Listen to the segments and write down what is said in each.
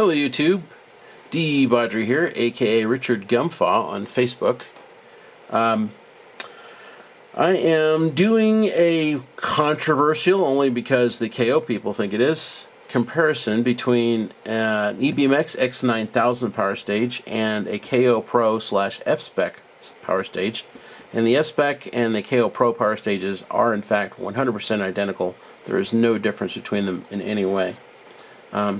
Hello YouTube, De-bodgery here, aka Richard Gumfaw on Facebook. I am doing a controversial, only because the KO people think it is, comparison between an EBMX X-9000 power stage and a KO Pro / FSPEC power stage. And the FSPEC and the KO Pro power stages are in fact 100% identical. There is no difference between them in any way.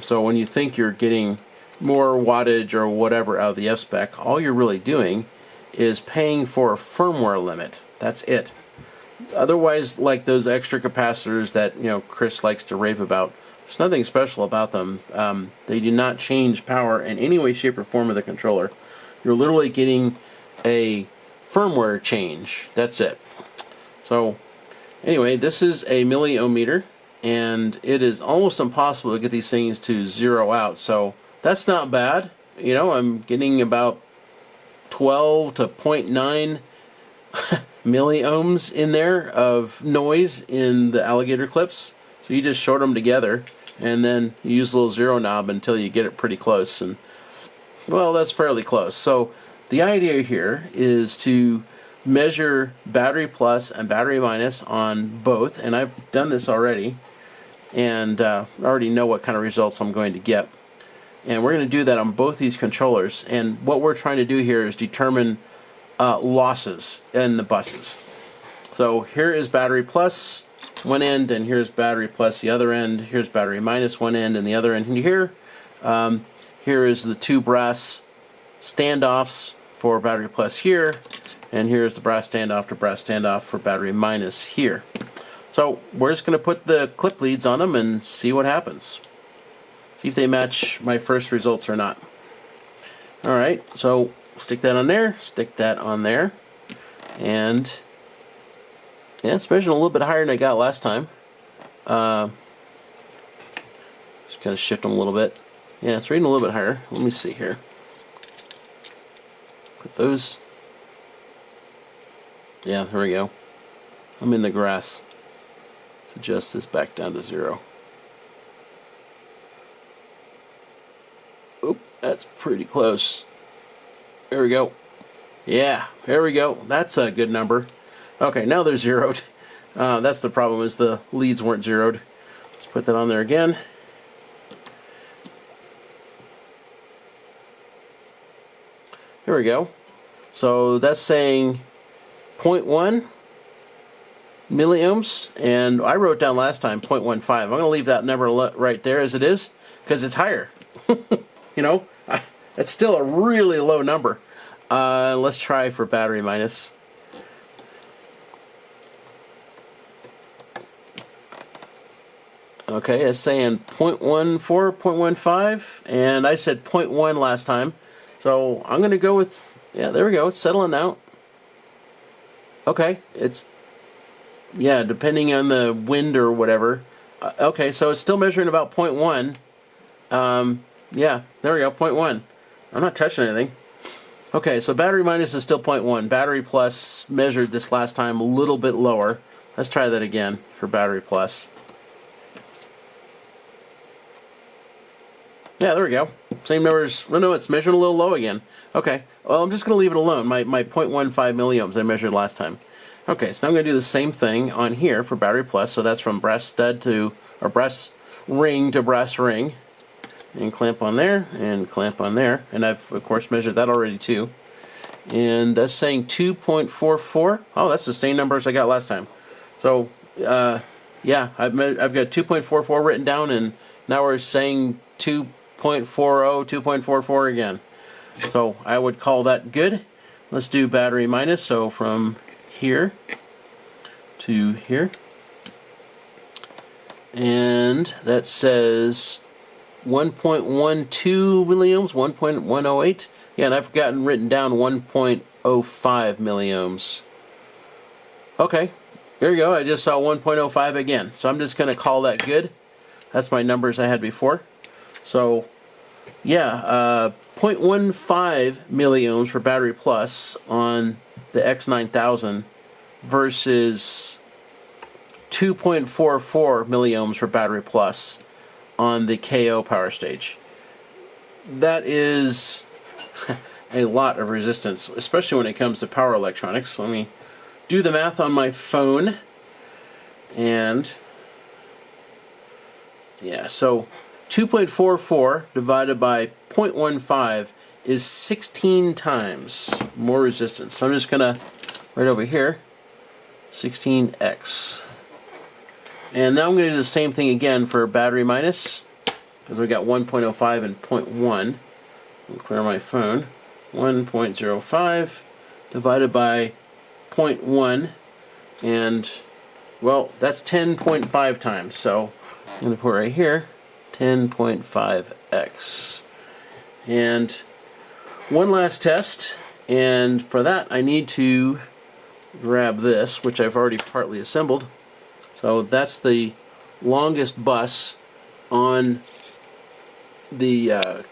So when you think you're getting more wattage or whatever out of the FSPEC, all you're really doing is paying for a firmware limit. That's it. Otherwise, like those extra capacitors that Chris likes to rave about, there's nothing special about them. They do not change power in any way, shape, or form of the controller. You're literally getting a firmware change. That's it. So anyway, this is a milliohm meter, and it is almost impossible to get these things to zero out. So that's not bad. I'm getting about 12 to 0.9 milliohms in there of noise in the alligator clips. So you just short them together and then you use a little zero knob until you get it pretty close, and well, that's fairly close. So the idea here is to measure battery plus and battery minus on both, and I've done this already, and I already know what kind of results I'm going to get. And we're going to do that on both these controllers, and what we're trying to do here is determine losses in the buses. So here is battery plus one end, and here's battery plus the other end. Here's battery minus one end and the other end. And here is the two brass standoffs for battery plus here, and here's the brass standoff to brass standoff for battery minus here. So we're just going to put the clip leads on them and see what happens. See if they match my first results or not. Alright, so stick that on there, stick that on there, and yeah, it's measuring a little bit higher than I got last time. Just kind of shift them a little bit. Yeah, it's reading a little bit higher. Let me see here. Put those. Yeah, there we go. I'm in the grass. Let's adjust this back down to 0. Oop, that's pretty close. There we go. Yeah, there we go. That's a good number. Okay, now they're zeroed. That's the problem, is the leads weren't zeroed. Let's put that on there again. Here we go. So that's saying 0.1 milliohms, and I wrote down last time 0.15. I'm going to leave that number right there as it is, because it's higher. It's still a really low number. Let's try for battery minus. Okay, it's saying 0.14, 0.15, and I said 0.1 last time. So I'm going to go with, yeah, there we go, it's settling out. Okay, it's, yeah, depending on the wind or whatever. Okay, so it's still measuring about 0.1. Yeah, there we go, 0.1. I'm not touching anything. Okay, so battery minus is still 0.1. Battery plus measured this last time a little bit lower. Let's try that again for battery plus. Yeah, there we go. Same numbers. Oh, no, it's measuring a little low again. Okay, well, I'm just going to leave it alone. My 0.15 milliohms I measured last time. Okay, so now I'm going to do the same thing on here for battery plus. So that's from brass stud to, or brass ring to brass ring. And clamp on there, and clamp on there. And I've, of course, measured that already, too. And that's saying 2.44. Oh, that's the same numbers I got last time. So, yeah, I've got 2.44 written down, and now we're saying 2.40, 2.44 again. So I would call that good. Let's do battery minus. So from here to here. And that says 1.12 milliohms, 1.108. Yeah, and I've gotten written down 1.05 milliohms. Okay, there you go. I just saw 1.05 again. So I'm just going to call that good. That's my numbers I had before. So, yeah, 0.15 milliohms for battery plus on the X-9000 versus 2.44 milliohms for battery plus on the KO power stage. that is a lot of resistance, especially when it comes to power electronics. Let me do the math on my phone. And yeah, so 2.44 divided by 0.15 is 16 times more resistance. So I'm just gonna, right over here, 16x. And now I'm gonna do the same thing again for battery minus, because we got 1.05 and 0.1. I'll clear my phone. 1.05 divided by 0.1, and well, that's 10.5 times. So I'm going to put right here 10.5x. And one last test, and for that I need to grab this, which I've already partly assembled. So that's the longest bus on the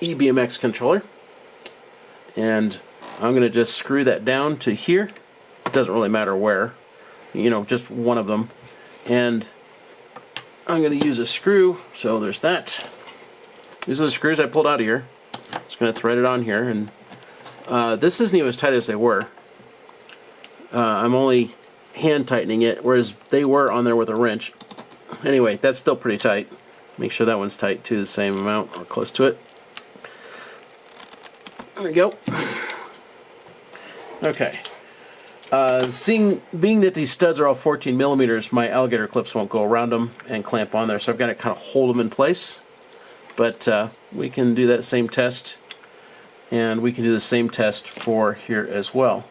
EBMX controller, and I'm going to just screw that down to here. It doesn't really matter where, you know, just one of them. And I'm going to use a screw, so there's that. These are the screws I pulled out of here. Just going to thread it on here, and this isn't even as tight as they were. I'm only hand tightening it, whereas they were on there with a wrench. Anyway, that's still pretty tight. Make sure that one's tight too, the same amount or close to it. There we go. Okay. Being that these studs are all 14 millimeters, my alligator clips won't go around them and clamp on there, so I've got to kind of hold them in place. But we can do that same test, and we can do the same test for here as well.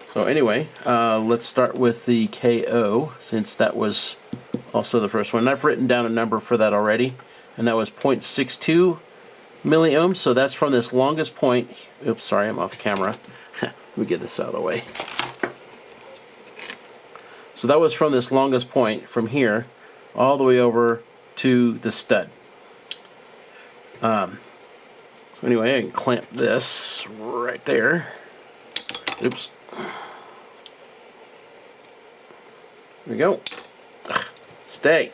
So anyway, let's start with the KO, since that was also the first one. And I've written down a number for that already, and that was 0.62 milliohms. So that's from this longest point. Oops, sorry, I'm off camera. Let me get this out of the way. So that was from this longest point, from here, all the way over to the stud. So anyway, I can clamp this right there. Oops. There we go. Stay.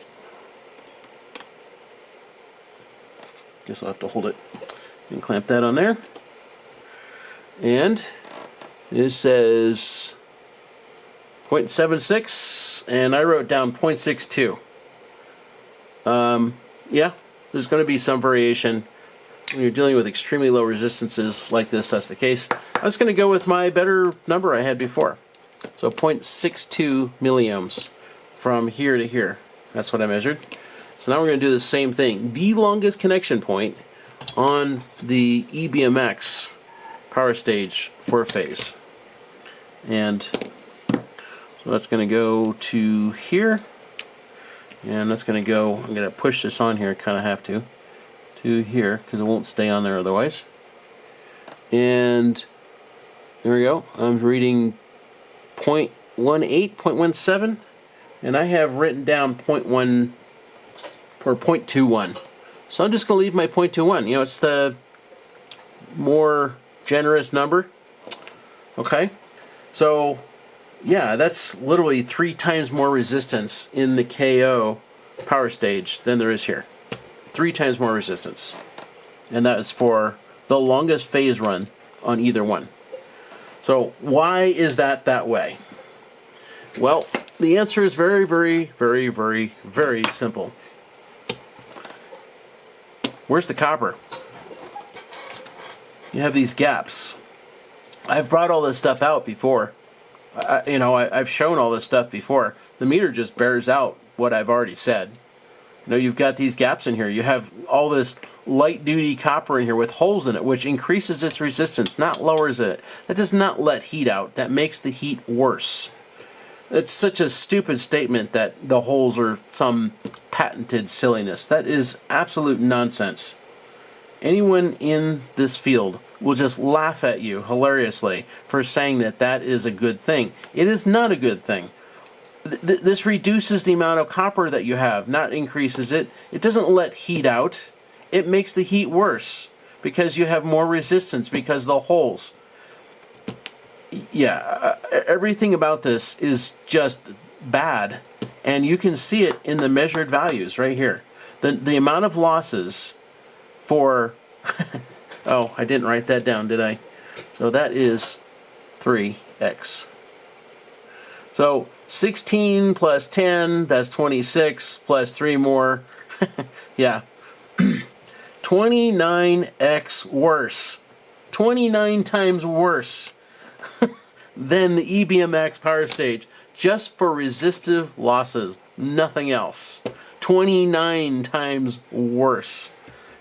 Guess I'll have to hold it and clamp that on there. And it says 0.76, and I wrote down 0.62. Yeah, there's going to be some variation when you're dealing with extremely low resistances like this. That's the case. I was going to go with my better number I had before. So 0.62 milliohms from here to here. That's what I measured. So now we're going to do the same thing. The longest connection point on the EBMX power stage 4-phase. And so that's going to go to here. And that's going to go, I'm going to push this on here, kind of have to here, because it won't stay on there otherwise. And there we go. I'm reading 0.18, 0.17, and I have written down 0.1 or 0.21. So I'm just going to leave my 0.21. You know, it's the more generous number. Okay, so yeah, that's literally 3 times more resistance in the KO power stage than there is here. 3 times more resistance, and that is for the longest phase run on either one. So why is that way? Well, the answer is very, very, very, very, very simple. Where's the copper? You have these gaps. I've brought all this stuff out before. I've shown all this stuff before. The meter just bears out what I've already said. You know, you've got these gaps in here. You have all this light-duty copper in here with holes in it, which increases its resistance, not lowers it. That does not let heat out. That makes the heat worse. It's such a stupid statement that the holes are some patented silliness. That is absolute nonsense. Anyone in this field will just laugh at you hilariously for saying that that is a good thing. It is not a good thing. This reduces the amount of copper that you have, not increases it. It doesn't let heat out. It makes the heat worse because you have more resistance because of the holes. Yeah, everything about this is just bad, and you can see it in the measured values right here. The amount of losses for, oh, I didn't write that down, did I? So that is 3x. So 16 plus 10, that's 26, plus 3 more. Yeah. 29x worse. 29 times worse than the EBMX power stage, just for resistive losses, nothing else. 29 times worse.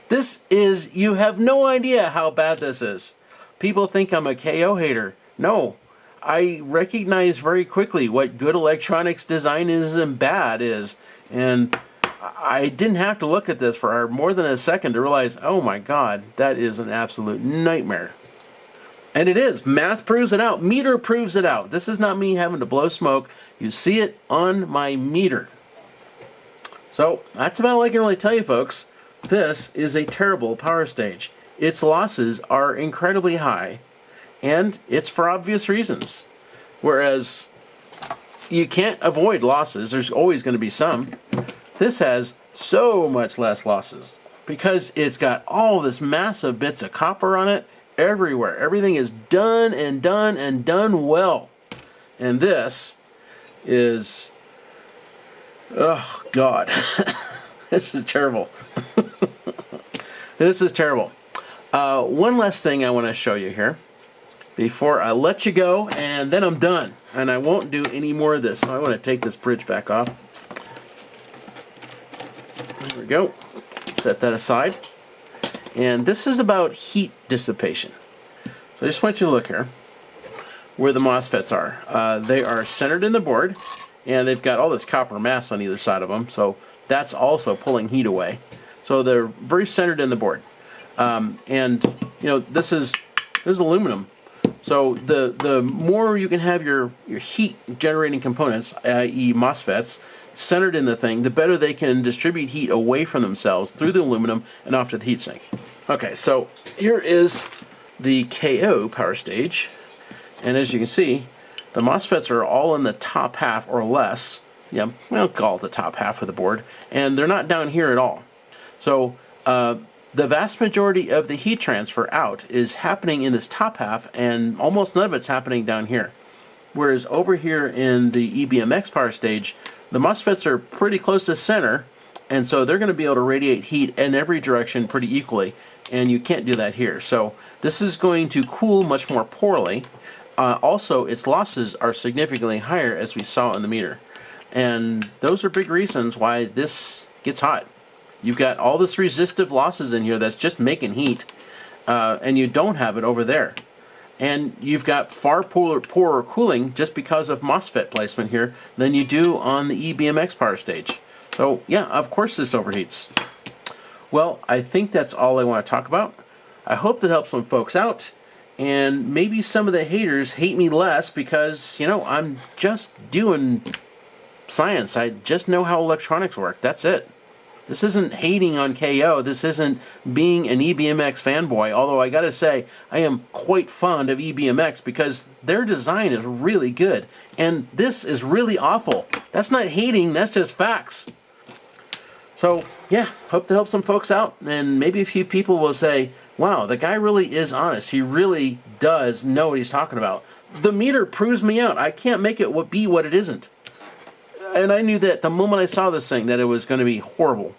This is, you have no idea how bad this is. People think I'm a KO hater. No, I recognize very quickly what good electronics design is and bad is. And I didn't have to look at this for more than a second to realize, oh my God, that is an absolute nightmare. And it is. Math proves it out. Meter proves it out. This is not me having to blow smoke. You see it on my meter. So that's about all I can really tell you, folks. This is a terrible power stage. Its losses are incredibly high, and it's for obvious reasons. Whereas you can't avoid losses. There's always going to be some. This has so much less losses because it's got all this massive bits of copper on it everywhere. Everything is done and done and done well. And this is, oh God, this is terrible. This is terrible. One last thing I want to show you here before I let you go, and then I'm done. And I won't do any more of this. So I want to take this bridge back off. There we go. Set that aside. And this is about heat dissipation. So I just want you to look here where the MOSFETs are. They are centered in the board, and they've got all this copper mass on either side of them. So that's also pulling heat away. So they're very centered in the board. And you know, this is aluminum. So the more you can have your heat generating components, i.e. MOSFETs, centered in the thing, the better they can distribute heat away from themselves through the aluminum and off to the heatsink. Okay, so here is the KO power stage. And as you can see, the MOSFETs are all in the top half or less. Yeah, we'll call it the top half of the board. And they're not down here at all. So the vast majority of the heat transfer out is happening in this top half, and almost none of it's happening down here. Whereas over here in the EBMX power stage, the MOSFETs are pretty close to center, and so they're going to be able to radiate heat in every direction pretty equally, and you can't do that here. So this is going to cool much more poorly. Also, its losses are significantly higher, as we saw in the meter. And those are big reasons why this gets hot. You've got all this resistive losses in here that's just making heat, and you don't have it over there. And you've got far poorer cooling just because of MOSFET placement here than you do on the EBMX power stage. So yeah, of course this overheats. Well, I think that's all I want to talk about. I hope that helps some folks out, and maybe some of the haters hate me less because, you know, I'm just doing science. I just know how electronics work. That's it. This isn't hating on KO. This isn't being an EBMX fanboy, although I gotta say, I am quite fond of EBMX because their design is really good. And this is really awful. That's not hating, that's just facts. So, yeah, hope to help some folks out, and maybe a few people will say, wow, the guy really is honest. He really does know what he's talking about. The meter proves me out. I can't make it be what it isn't. And I knew that the moment I saw this thing that it was going to be horrible.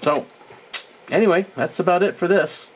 So, anyway, that's about it for this.